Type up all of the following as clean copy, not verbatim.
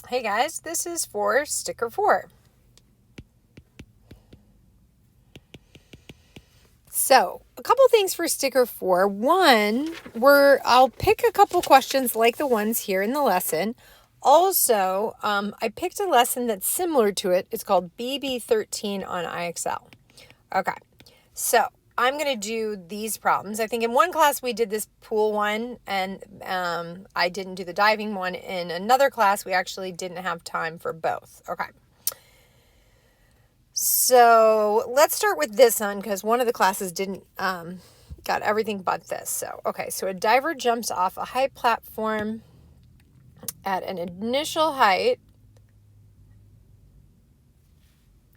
Hey guys, this is for sticker 4. So, a couple things for sticker 4. One, I'll pick a couple questions like the ones here in the lesson. Also, I picked a lesson that's similar to it. It's called BB13 on IXL. Okay, so I'm going to do these problems. I think in one class we did this pool one, and I didn't do the diving one. In another class, we actually didn't have time for both. Okay. So let's start with this one because one of the classes didn't got everything but this. So, okay, so a diver jumps off a high platform at an initial height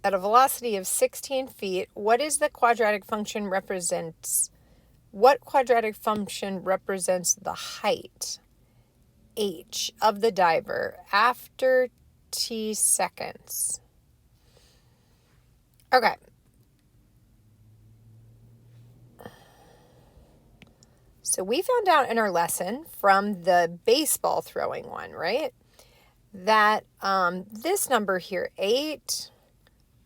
at a velocity of 16 feet. What quadratic function represents the height, h, of the diver after t seconds? Okay. So we found out in our lesson from the baseball throwing one, right, that this number here, 8,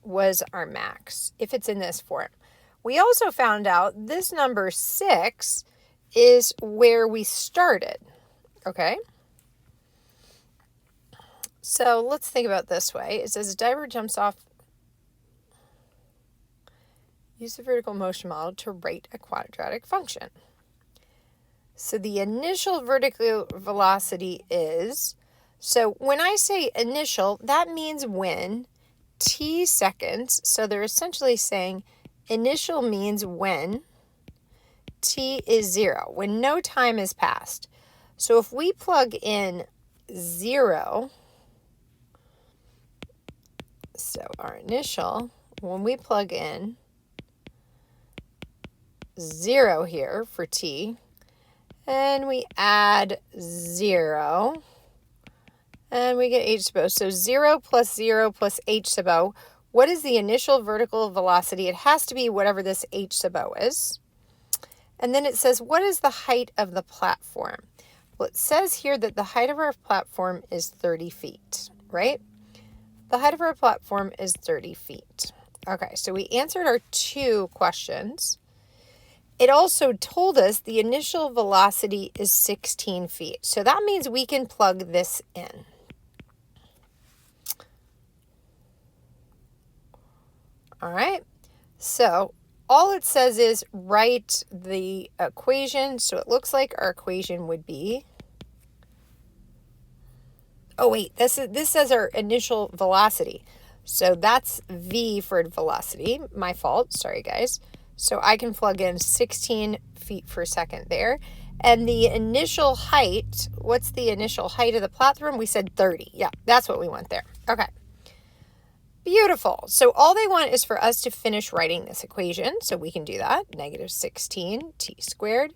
was our max, if it's in this form. We also found out this number 6 is where we started, okay? So let's think about it this way. It says a diver jumps off. Use the vertical motion model to write a quadratic function. So the initial vertical velocity is, so when I say initial, that means when t seconds, so they're essentially saying initial means when t is 0, when no time has passed. So if we plug in 0, so our initial, when we plug in 0 here for t, and we add 0, and we get h sub o. So 0 plus h sub o. What is the initial vertical velocity? It has to be whatever this h sub o is. And then it says, what is the height of the platform? Well, it says here that the height of our platform is 30 feet, right? The height of our platform is 30 feet. Okay, so we answered our 2 questions. It also told us the initial velocity is 16 feet. So that means we can plug this in. All right. So all it says is write the equation. So it looks like our equation would be, oh wait, this says our initial velocity. So that's v for velocity. My fault. Sorry, guys. So I can plug in 16 feet per second there. And the initial height, what's the initial height of the platform? We said 30. Yeah, that's what we want there. Okay. Beautiful. So all they want is for us to finish writing this equation. So we can do that. Negative 16t squared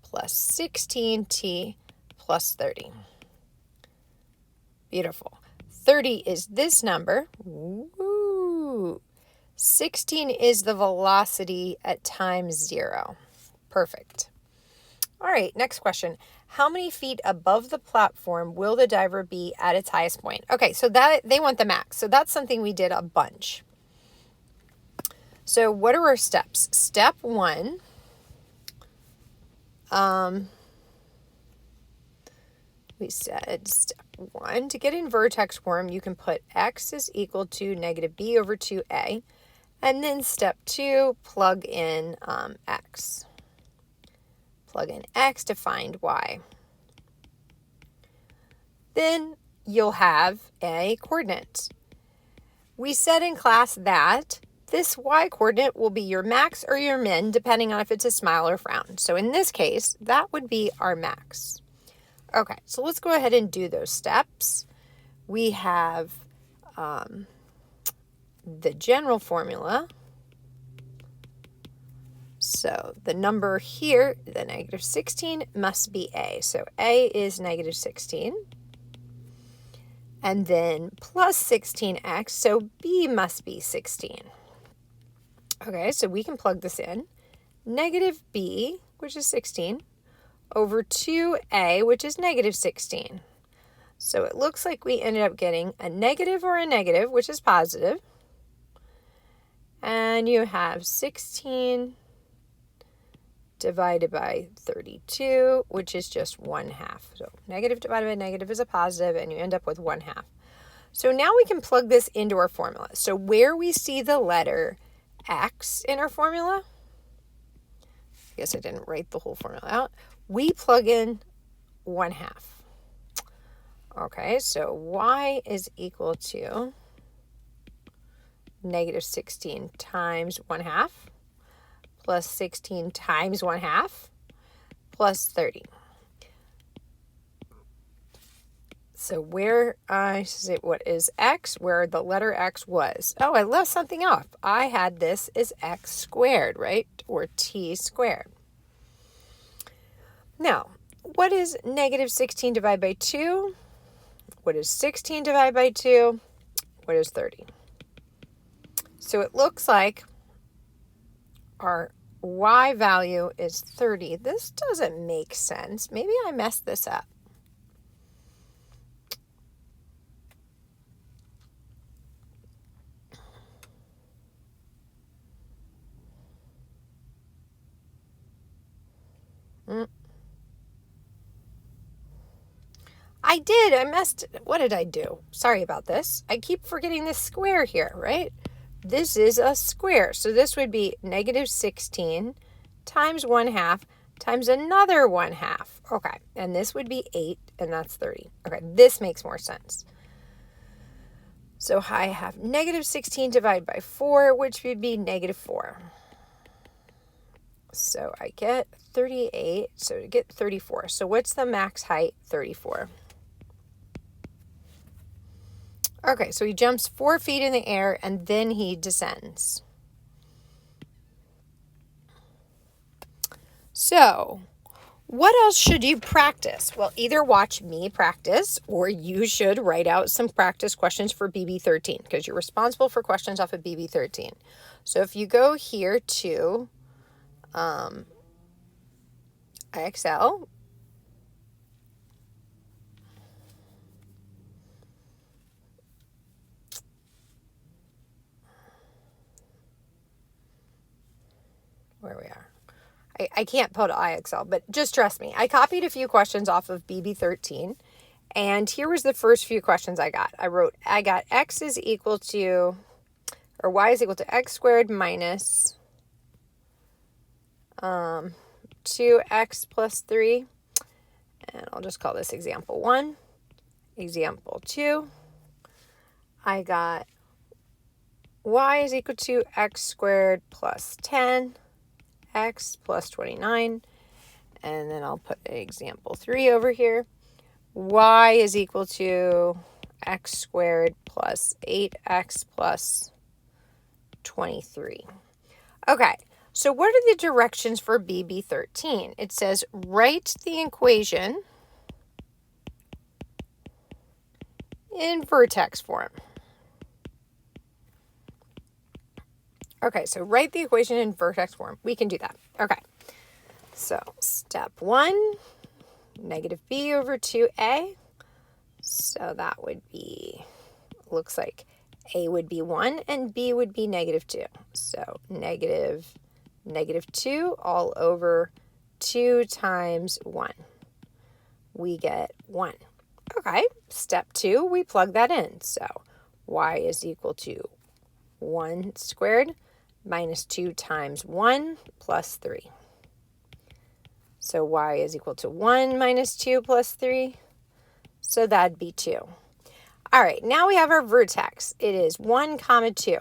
plus 16t plus 30. Beautiful. 30 is this number. Woo! 16 is the velocity at time 0. Perfect. All right, next question. How many feet above the platform will the diver be at its highest point? Okay, so that they want the max. So that's something we did a bunch. So what are our steps? Step 1. We said step 1, to get in vertex form, you can put x is equal to negative b over 2a. And then step 2, plug in x. Plug in x to find y. Then you'll have a coordinate. We said in class that this y coordinate will be your max or your min, depending on if it's a smile or frown. So in this case, that would be our max. Okay, so let's go ahead and do those steps. We have the general formula. So the number here, the negative 16, must be a. So a is negative 16. And then plus 16x, so b must be 16. Okay, so we can plug this in. Negative b, which is 16, over 2a, which is negative 16. So it looks like we ended up getting a negative or a negative, which is positive. And you have 16 divided by 32, which is just 1/2. So negative divided by negative is a positive, and you end up with 1/2. So now we can plug this into our formula. So where we see the letter X in our formula, I guess I didn't write the whole formula out, we plug in 1/2. Okay, so Y is equal to negative 16 times 1/2 plus 16 times 1/2 plus 30. So where what is X, where the letter X was. Oh, I left something off. I had this as X squared, right? Or T squared. Now, what is negative 16 divided by 2? What is 16 divided by 2? What is 30? So it looks like our Y value is 30. This doesn't make sense. Maybe I messed this up. I messed, what did I do? Sorry about this. I keep forgetting this square here, right? This is a square. So this would be negative 16 times 1/2 times another 1/2. Okay, and this would be 8, and that's 30. Okay, this makes more sense. So I have negative 16 divided by 4, which would be negative 4. So I get 38, so to get 34. So what's the max height? 34. Okay, so he jumps 4 feet in the air and then he descends. So, what else should you practice? Well, either watch me practice or you should write out some practice questions for BB13 because you're responsible for questions off of BB13. So if you go here to IXL, where we are. I can't pull to IXL, but just trust me. I copied a few questions off of BB13, and here was the first few questions I got. I got X is equal to, or Y is equal to X squared minus 2X plus 3, and I'll just call this example 1. Example 2, I got Y is equal to X squared plus 10, X plus 29, and then I'll put example 3 over here. Y is equal to X squared plus 8X plus 23. Okay, so what are the directions for BB13? It says write the equation in vertex form. Okay, so write the equation in vertex form. We can do that. Okay, so step 1, negative b over 2a. So that would be, looks like a would be 1 and b would be negative 2. So negative 2 all over 2 times 1. We get 1. Okay, step 2, we plug that in. So y is equal to 1 squared minus 2 times 1 plus 3. So y is equal to 1 minus 2 plus 3. So that'd be 2. All right, now we have our vertex. It is 1 comma 2.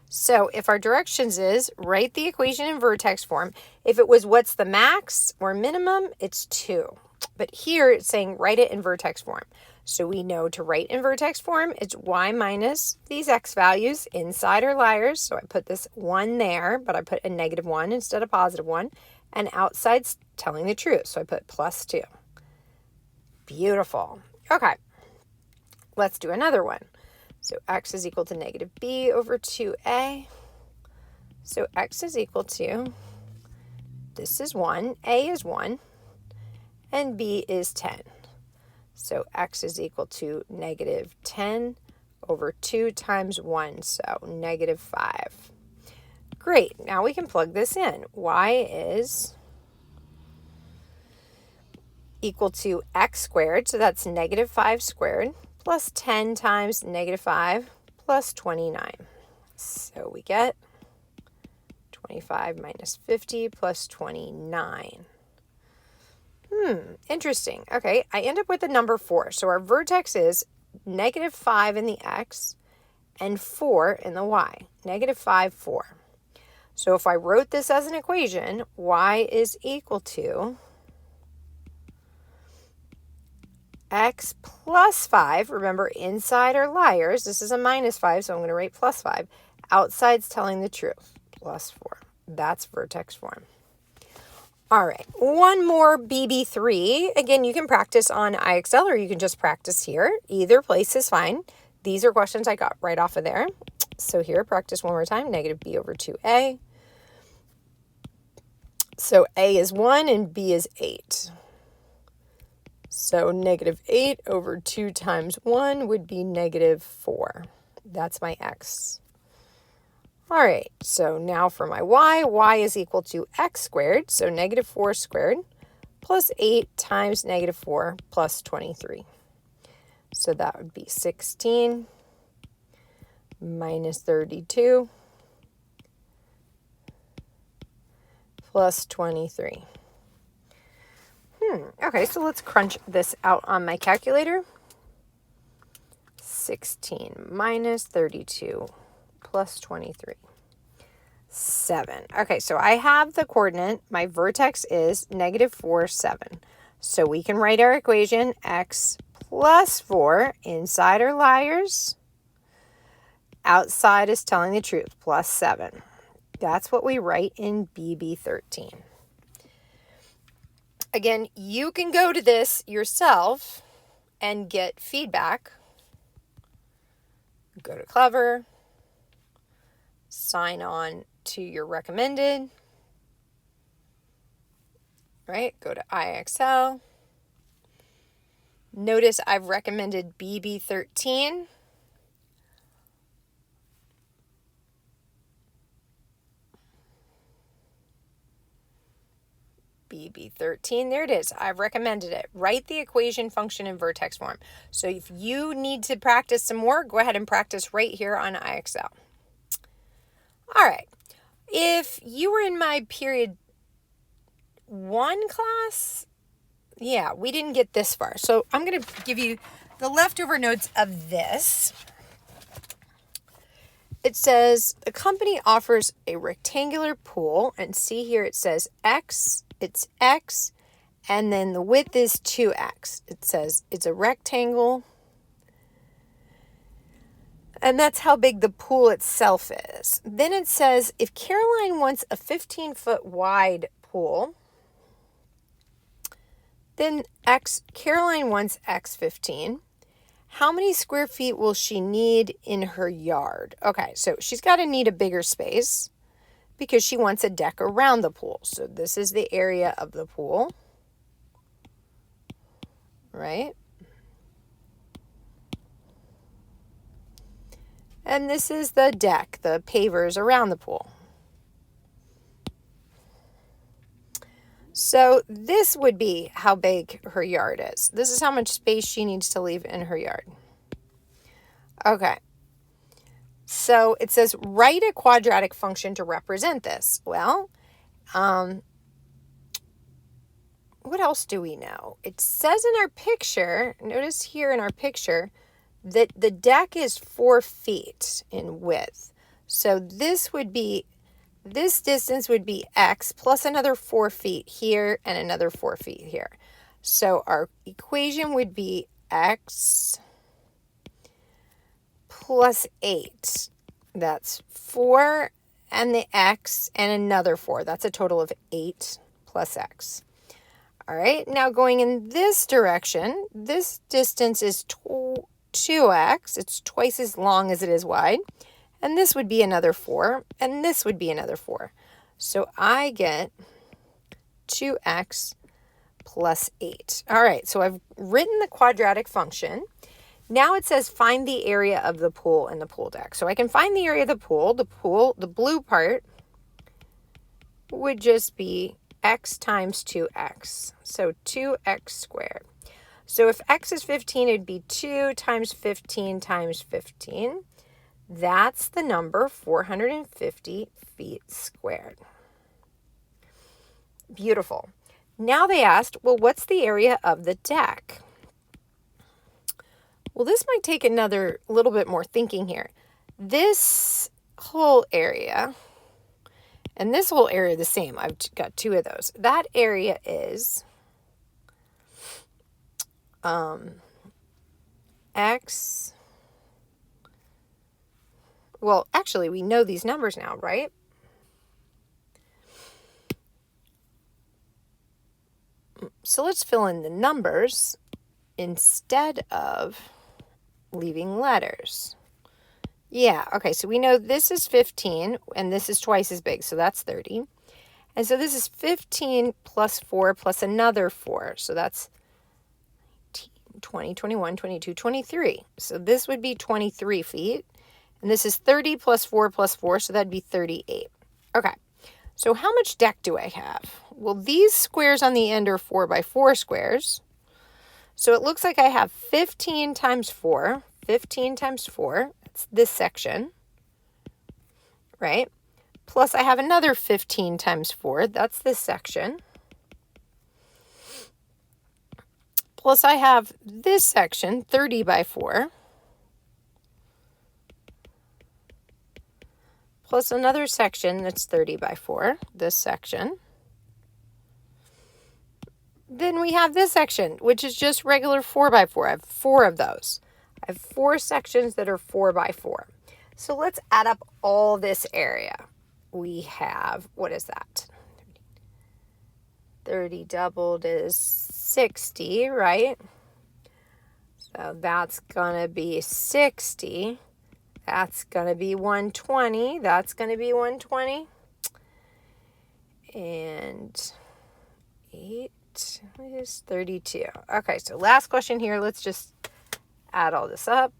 So if our directions is write the equation in vertex form, if it was what's the max or minimum, it's 2. But here it's saying write it in vertex form. So we know to write in vertex form, it's y minus these x values. Inside are liars, so I put this 1 there, but I put a negative 1 instead of positive 1. And outside's telling the truth, so I put plus 2. Beautiful. Okay, let's do another one. So x is equal to negative b over 2a. So x is equal to, this is 1, a is 1, and b is 10. So x is equal to negative 10 over 2 times 1, so negative 5. Great, now we can plug this in. Y is equal to x squared, so that's negative 5 squared, plus 10 times negative 5 plus 29. So we get 25 minus 50 plus 29. Interesting. Okay, I end up with the number 4. So our vertex is negative 5 in the x and 4 in the y. Negative 5, 4. So if I wrote this as an equation, y is equal to x plus 5. Remember, inside are liars. This is a minus 5, so I'm going to write plus 5. Outside's telling the truth. Plus 4. That's vertex form. All right, one more BB3. Again, you can practice on IXL or you can just practice here. Either place is fine. These are questions I got right off of there. So here, practice one more time. Negative b over 2a. So a is 1 and b is 8. So negative 8 over 2 times 1 would be negative 4. That's my x. All right, so now for my y is equal to x squared, so negative 4 squared, plus 8 times negative 4 plus 23. So that would be 16 minus 32 plus 23. Okay, so let's crunch this out on my calculator. 16 minus 32 plus 23. 7. Okay, so I have the coordinate. My vertex is negative 4, 7. So we can write our equation x plus 4. Inside are liars. Outside is telling the truth, plus 7. That's what we write in BB13. Again, you can go to this yourself and get feedback. Go to Clever, sign on to your recommended, right? Go to IXL. Notice I've recommended BB13. BB13, there it is. I've recommended it. Write the equation function in vertex form. So if you need to practice some more, go ahead and practice right here on IXL. All right. If you were in my period 1 class, yeah, we didn't get this far. So I'm going to give you the leftover notes of this. It says the company offers a rectangular pool, and see here it says X, it's X, and then the width is 2X. It says it's a rectangle, and that's how big the pool itself is. Then it says if Caroline wants a 15-foot wide pool, then Caroline wants X15. How many square feet will she need in her yard? Okay, so she's got to need a bigger space because she wants a deck around the pool. So this is the area of the pool, right? And this is the deck, the pavers around the pool. So this would be how big her yard is. This is how much space she needs to leave in her yard. Okay. So it says write a quadratic function to represent this. Well, what else do we know? It says in our picture, notice here in our picture, that the deck is 4 feet in width. So this distance would be X plus another 4 feet here and another 4 feet here. So our equation would be X plus 8. That's 4 and the X and another 4. That's a total of 8 plus X. All right, now going in this direction, this distance is 2X. It's twice as long as it is wide. And this would be another 4, and this would be another 4. So I get 2X plus 8. All right, so I've written the quadratic function. Now it says find the area of the pool and the pool deck. So I can find the area of the pool. The blue part would just be x times 2x. So 2x squared. So if x is 15, it'd be 2 times 15 times 15. That's the number 450 feet squared. Beautiful. Now they asked, well, what's the area of the deck? Well, this might take another little bit more thinking here. This whole area and this whole area are the same. I've got two of those. That area is x. Well, actually, we know these numbers now, right? So let's fill in the numbers instead of leaving letters. Yeah, okay, so we know this is 15, and this is twice as big, so that's 30. And so this is 15 plus 4 plus another 4, so that's 20, 21, 22, 23. So this would be 23 feet. And this is 30 plus 4 plus 4, so that'd be 38. Okay, so how much deck do I have? Well, these squares on the end are 4 by 4 squares. So it looks like I have 15 times 4. 15 times 4, that's this section, right? Plus I have another 15 times 4, that's this section. Plus I have this section, 30 by 4. Plus another section that's 30 by 4, this section. Then we have this section, which is just regular 4 by 4. I have 4 of those. I have 4 sections that are 4 by 4. So let's add up all this area. We have, what is that? 30 doubled is 60, right? So that's going to be 60. That's going to be 120. That's going to be 120. And 8 is 32. Okay, so last question here. Let's just add all this up.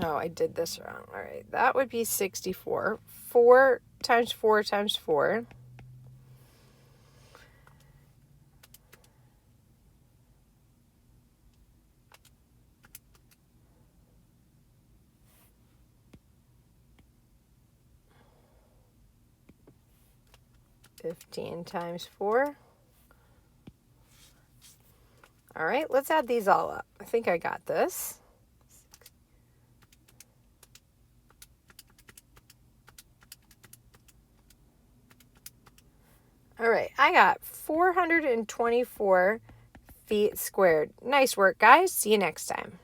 Oh, I did this wrong. All right, that would be 64. 4 times 4 times 4. $15 times 4. All right, let's add these all up. I think I got this. All right, I got 424 feet squared. Nice work, guys. See you next time.